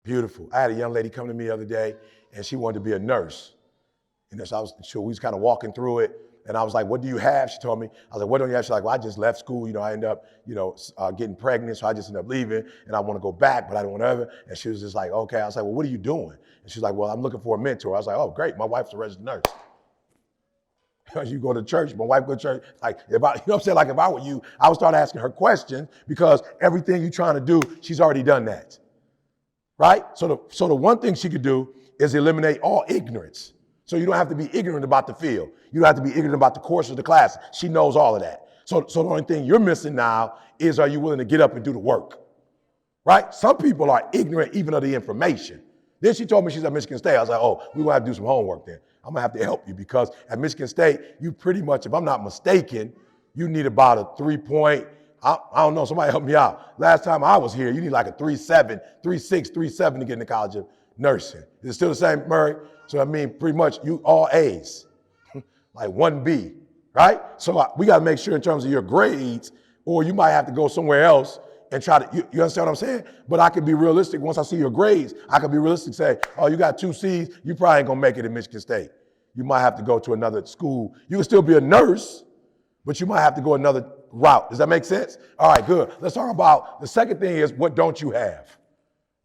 Beautiful. I had a young lady come to me the other day, and she wanted to be a nurse. And so we was kind of walking through it, and I was like, what do you have? She told me. I was like, what don't you have? She's like, well, I just left school. I ended up, getting pregnant, so I just ended up leaving, and I want to go back, but I don't want to ever. And she was just like, okay. I was like, well, what are you doing? And she's like, well, I'm looking for a mentor. I was like, oh, great. My wife's a registered nurse. You go to church, my wife go to church. Like, if I, what I'm saying? Like, if I were you, I would start asking her questions because everything you're trying to do, she's already done that. Right? So the one thing she could do is eliminate all ignorance. So you don't have to be ignorant about the field. You don't have to be ignorant about the course of the class. She knows all of that. So the only thing you're missing now is, are you willing to get up and do the work? Right? Some people are ignorant even of the information. Then she told me she's at Michigan State. I was like, oh, we're going to have to do some homework then. I'm going to have to help you because at Michigan State, you pretty much, if I'm not mistaken, you need about a 3-point, I don't know, somebody help me out. Last time I was here, you need like a 3.7, 3.6, 3.7 to get into College of Nursing. Is it still the same, Murray? So I mean, pretty much you all A's, like 1B, right? So we got to make sure in terms of your grades, or you might have to go somewhere else and try to, you understand what I'm saying? But I could be realistic. Once I see your grades, I could be realistic, say, oh, you got 2 C's, you probably ain't going to make it at Michigan State. You might have to go to another school. You can still be a nurse, but you might have to go another route. Does that make sense? All right, good. Let's talk about, the second thing is, what don't you have?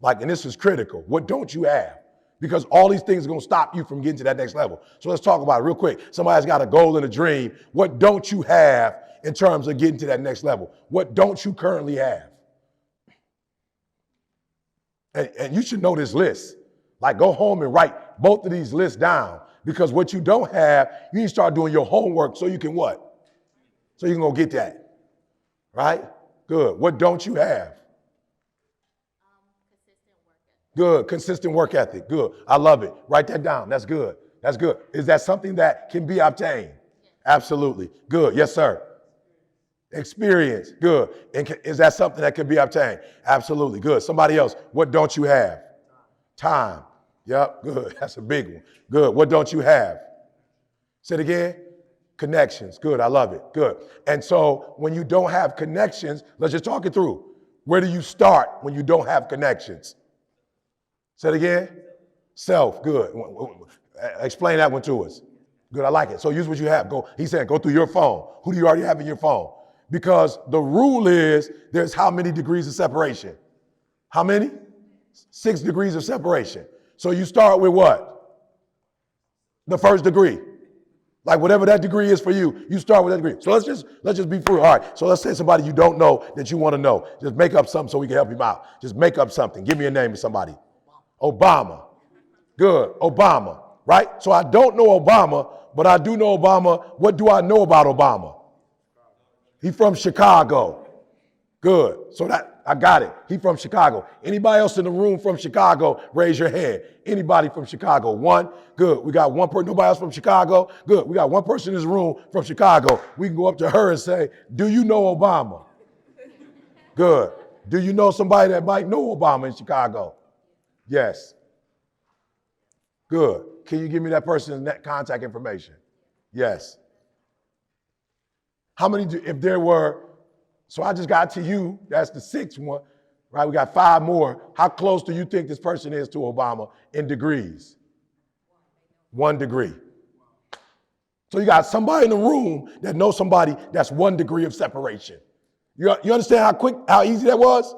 Like, and this is critical. What don't you have? Because all these things are going to stop you from getting to that next level. So let's talk about it real quick. Somebody's got a goal and a dream. What don't you have in terms of getting to that next level? What don't you currently have? And you should know this list. Like, go home and write both of these lists down, because what you don't have, you need to start doing your homework so you can what? So you can go get that, right? Good. What don't you have? Good. Consistent work ethic. Good. I love it. Write that down. That's good. That's good. Is that something that can be obtained? Absolutely. Good. Yes, sir. Experience. Good. And is that something that can be obtained? Absolutely. Good. Somebody else. What don't you have? Time. Yep. Good. That's a big one. Good. What don't you have? Say it again. Connections. Good. I love it. Good. And so when you don't have connections, let's just talk it through. Where do you start when you don't have connections? Say it again. Self. Good. Explain that one to us. Good. I like it. So use what you have. He said, go through your phone. Who do you already have in your phone? Because the rule is, there's how many degrees of separation? How many? 6 degrees of separation. So you start with what? The first degree. Like whatever that degree is for you, you start with that degree. So let's just be free. All right. So let's say somebody you don't know that you want to know. Just make up something so we can help you out. Just make up something. Give me a name of somebody. Obama. Good. Obama. Right? So I don't know Obama, but I do know Obama. What do I know about Obama? He's from Chicago. Good. So that I got it. He's from Chicago. Anybody else in the room from Chicago, raise your hand. Anybody from Chicago? One. Good. We got one person. Nobody else from Chicago? Good. We got one person in this room from Chicago. We can go up to her and say, do you know Obama? Good. Do you know somebody that might know Obama in Chicago? Yes. Good. Can you give me that person's contact information? Yes. How many, if there were, so I just got to you, that's the 6th one, right? We got 5 more. How close do you think this person is to Obama in degrees? 1 degree. So you got somebody in the room that knows somebody that's 1 degree of separation. You understand how easy that was?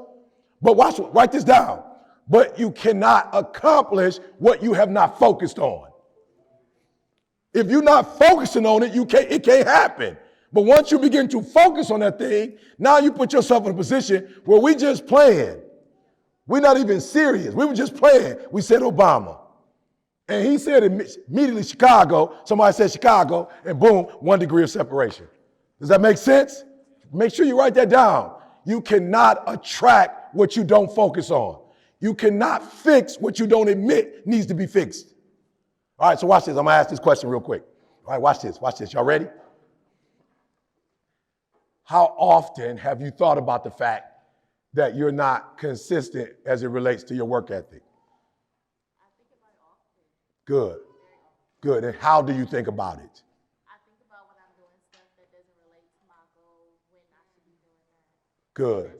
But write this down. But you cannot accomplish what you have not focused on. If you're not focusing on it, it can't happen. But once you begin to focus on that thing, now you put yourself in a position where we just playing. We're not even serious. We were just playing. We said Obama. And he said immediately Chicago. Somebody said Chicago, and boom, 1 degree of separation. Does that make sense? Make sure you write that down. You cannot attract what you don't focus on. You cannot fix what you don't admit needs to be fixed. All right, so watch this. I'm going to ask this question real quick. All right, watch this. Watch this. Y'all ready? How often have you thought about the fact that you're not consistent as it relates to your work ethic? I think about it often. Good. Good. And how do you think about it? I think about when I'm doing stuff that doesn't relate to my goal, when I should be doing that. Good.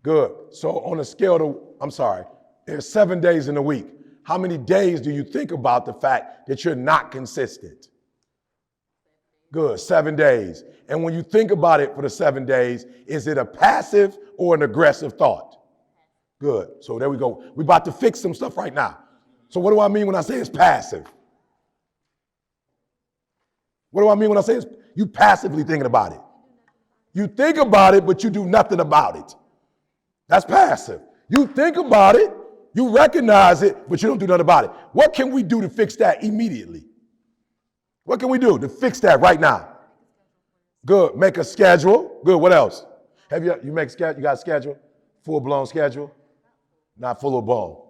Good. So on a scale to, I'm sorry, There's 7 days in a week. How many days do you think about the fact that you're not consistent? Good, 7 days. And when you think about it for the 7 days, is it a passive or an aggressive thought? Good, so there we go. We're about to fix some stuff right now. So what do I mean when I say it's passive? What do I mean when I say it's you passively thinking about it? You think about it, but you do nothing about it. That's passive. You think about it, you recognize it, but you don't do nothing about it. What can we do to fix that immediately? What can we do to fix that right now? Good. Make a schedule. Good. What else? Have you make schedule? You got a schedule? Full-blown schedule? Not full-blown.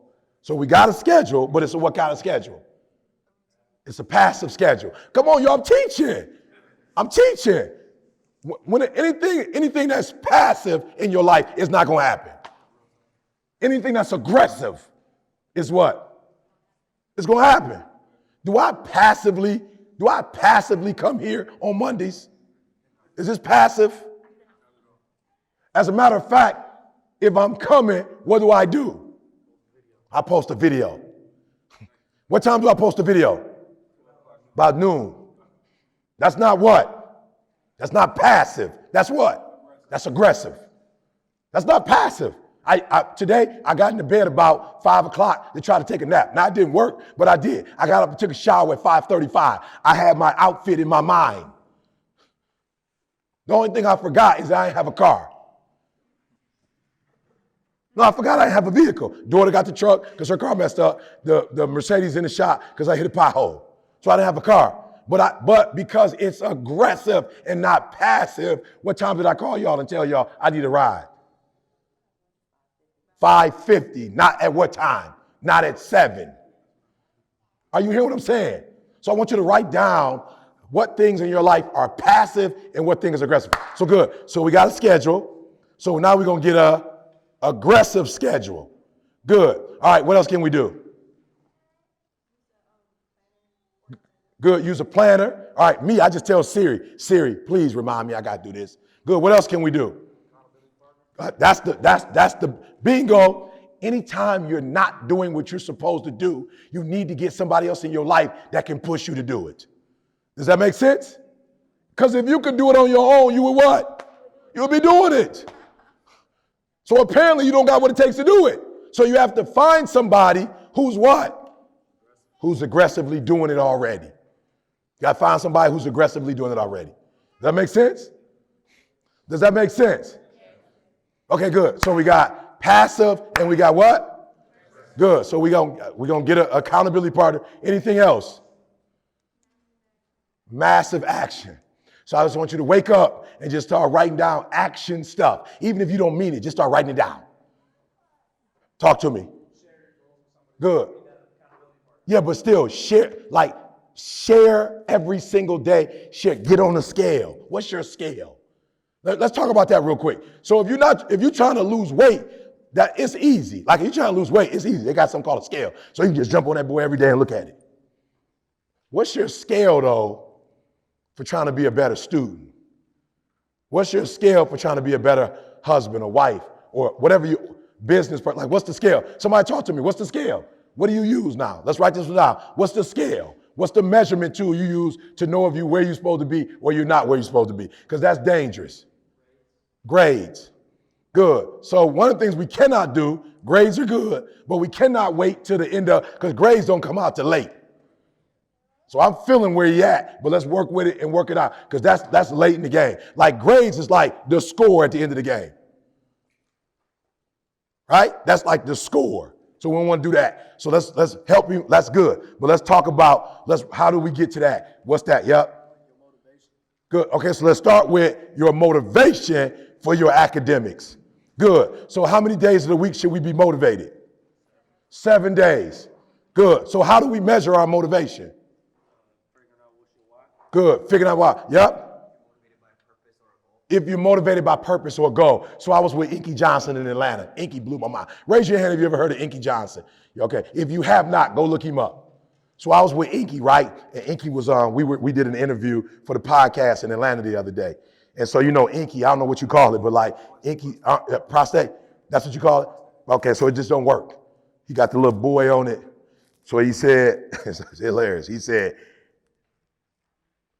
So we got a schedule, but it's a what kind of schedule? It's a passive schedule. Come on, y'all. I'm teaching. When anything that's passive in your life is not going to happen. Anything that's aggressive is what? It's going to happen. Do I passively come here on Mondays? Is this passive? As a matter of fact, if I'm coming, what do? I post a video. What time do I post a video? About noon. That's not what? That's not passive. That's what? That's aggressive. That's not passive. Today, I got into bed about 5 o'clock to try to take a nap. Now, it didn't work, but I did. I got up and took a shower at 5:35. I had my outfit in my mind. The only thing I forgot is I didn't have a car. No, I forgot I didn't have a vehicle. Daughter got the truck because her car messed up. The Mercedes in the shop because I hit a pothole. So I didn't have a car. But because it's aggressive and not passive, what time did I call y'all and tell y'all I need a ride? 5:50, not at what time? Not at 7. Are you hearing what I'm saying? So I want you to write down what things in your life are passive and what things are aggressive. So good. So we got a schedule. So now we're going to get a aggressive schedule. Good. All right, what else can we do? Good, use a planner. All right, I just tell Siri, please remind me I got to do this. Good, what else can we do? That's the bingo. Anytime you're not doing what you're supposed to do, you need to get somebody else in your life that can push you to do it. Does that make sense? Because if you could do it on your own, you would what? You'll be doing it. So apparently you don't got what it takes to do it. So you have to find somebody who's what? Who's aggressively doing it already. You got to find somebody who's aggressively doing it already. Does that make sense? Does that make sense? Okay, good. So we got passive and we got what? Good. So we're gonna get an accountability partner. Anything else? Massive action. So I just want you to wake up and just start writing down action stuff. Even if you don't mean it, just start writing it down. Talk to me. Good. Yeah, but still share every single day. Get on a scale. What's your scale? Let's talk about that real quick. So if you're trying to lose weight, that it's easy. Like if you're trying to lose weight, it's easy. They got something called a scale. So you can just jump on that boy every day and look at it. What's your scale though for trying to be a better student? What's your scale for trying to be a better husband or wife or whatever your business partner? Like what's the scale? Somebody talk to me. What's the scale? What do you use now? Let's write this down. What's the scale? What's the measurement tool you use to know if you're where you're supposed to be or you're not where you're supposed to be? Because that's dangerous. Grades. Good. So one of the things we cannot do, grades are good, but we cannot wait till the end because grades don't come out till late. So I'm feeling where you're at, but let's work with it and work it out because that's late in the game. Like grades is like the score at the end of the game. Right? That's like the score. So we don't want to do that. So let's help you. That's good. But let's talk about how do we get to that? What's that? Yep. Good. Okay, so let's start with your motivation for your academics. Good. So how many days of the week should we be motivated? 7 days. Good. So how do we measure our motivation? Good. Figuring out why. Yep. If you're motivated by purpose or goal. So I was with Inky Johnson in Atlanta. Inky blew my mind. Raise your hand if you ever heard of Inky Johnson. Okay. If you have not, go look him up. So I was with Inky, right? And Inky was we did an interview for the podcast in Atlanta the other day. And so, Inky, I don't know what you call it, but like Inky, prostate, that's what you call it? Okay, so it just don't work. He got the little buoy on it. So he said, it's hilarious. He said,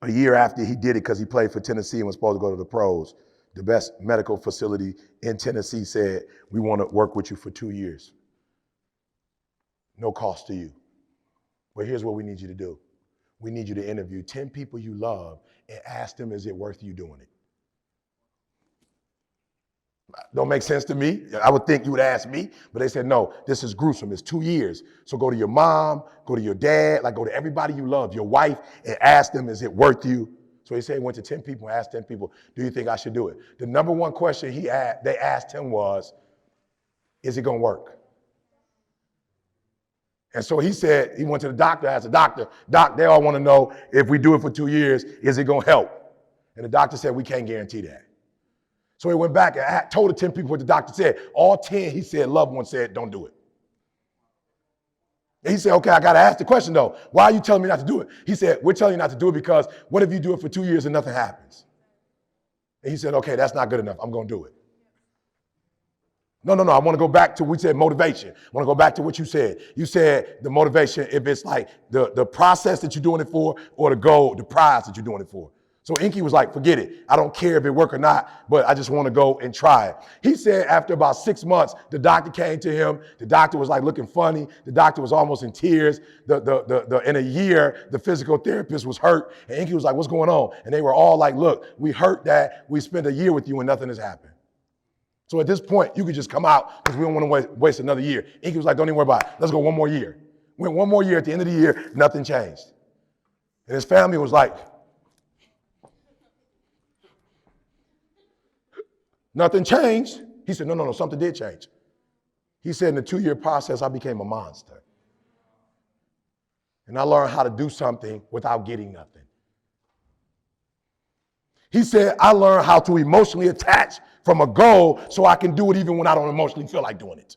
a year after he did it, because he played for Tennessee and was supposed to go to the pros, the best medical facility in Tennessee said, we want to work with you for 2 years. No cost to you. But here's what we need you to do. We need you to interview 10 people you love and ask them, is it worth you doing it? Don't make sense to me. I would think you would ask me, but they said, no, this is gruesome. It's 2 years. So go to your mom, go to your dad, like go to everybody you love, your wife, and ask them, is it worth you? So he said he went to 10 people and asked 10 people, do you think I should do it? The number one question they asked him was, is it going to work? And so he said, he went to the doctor, asked the doctor, Doc, they all want to know, if we do it for 2 years, is it going to help? And the doctor said, we can't guarantee that. So he went back and told the 10 people what the doctor said. All 10, he said, loved ones said, don't do it. And he said, okay, I got to ask the question though. Why are you telling me not to do it? He said, we're telling you not to do it because what if you do it for 2 years and nothing happens? And he said, okay, that's not good enough. I'm going to do it. No. I want to go back to, we said motivation. I want to go back to what you said. You said the motivation, if it's like the process that you're doing it for or the goal, the prize that you're doing it for. So Inky was like, forget it. I don't care if it work or not, but I just want to go and try it. He said after about 6 months, the doctor came to him. The doctor was like looking funny. The doctor was almost in tears. In a year, the physical therapist was hurt. And Inky was like, what's going on? And they were all like, look, we hurt that. We spent a year with you and nothing has happened. So at this point, you could just come out because we don't want to waste another year. Inky was like, don't even worry about it. Let's go one more year. Went one more year. At the end of the year, nothing changed. And his family was like, nothing changed. He said, no, something did change. He said, in the 2-year process, I became a monster. And I learned how to do something without getting nothing. He said, I learned how to emotionally attach from a goal so I can do it even when I don't emotionally feel like doing it.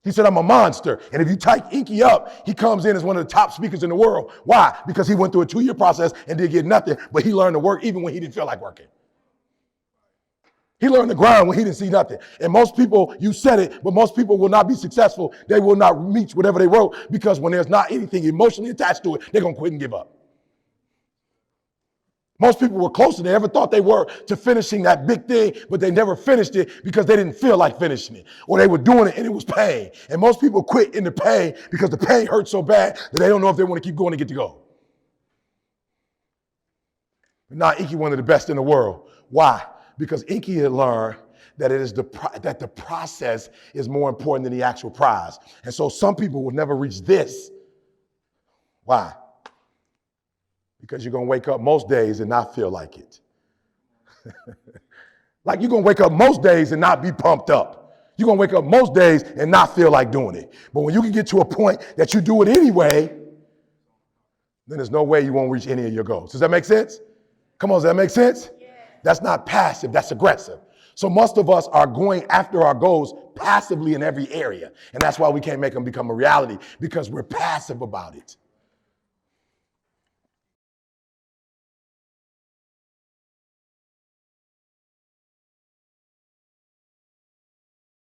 He said, I'm a monster. And if you type Inky up, he comes in as one of the top speakers in the world. Why? Because he went through a 2-year process and didn't get nothing, but he learned to work even when he didn't feel like working. He learned to grind when he didn't see nothing. And most people, you said it, but most people will not be successful. They will not reach whatever they wrote because when there's not anything emotionally attached to it, they're going to quit and give up. Most people were closer than they ever thought they were to finishing that big thing, but they never finished it because they didn't feel like finishing it. Or they were doing it and it was pain. And most people quit in the pain because the pain hurts so bad that they don't know if they want to keep going to get to go. But now Inky one of the best in the world. Why? Because Inky had learned that that the process is more important than the actual prize. And so some people will never reach this. Why? Because you're going to wake up most days and not feel like it. Like you're going to wake up most days and not be pumped up. You're going to wake up most days and not feel like doing it. But when you can get to a point that you do it anyway, then there's no way you won't reach any of your goals. Does that make sense? Come on, does that make sense? Yeah. That's not passive, that's aggressive. So most of us are going after our goals passively in every area. And that's why we can't make them become a reality, because we're passive about it.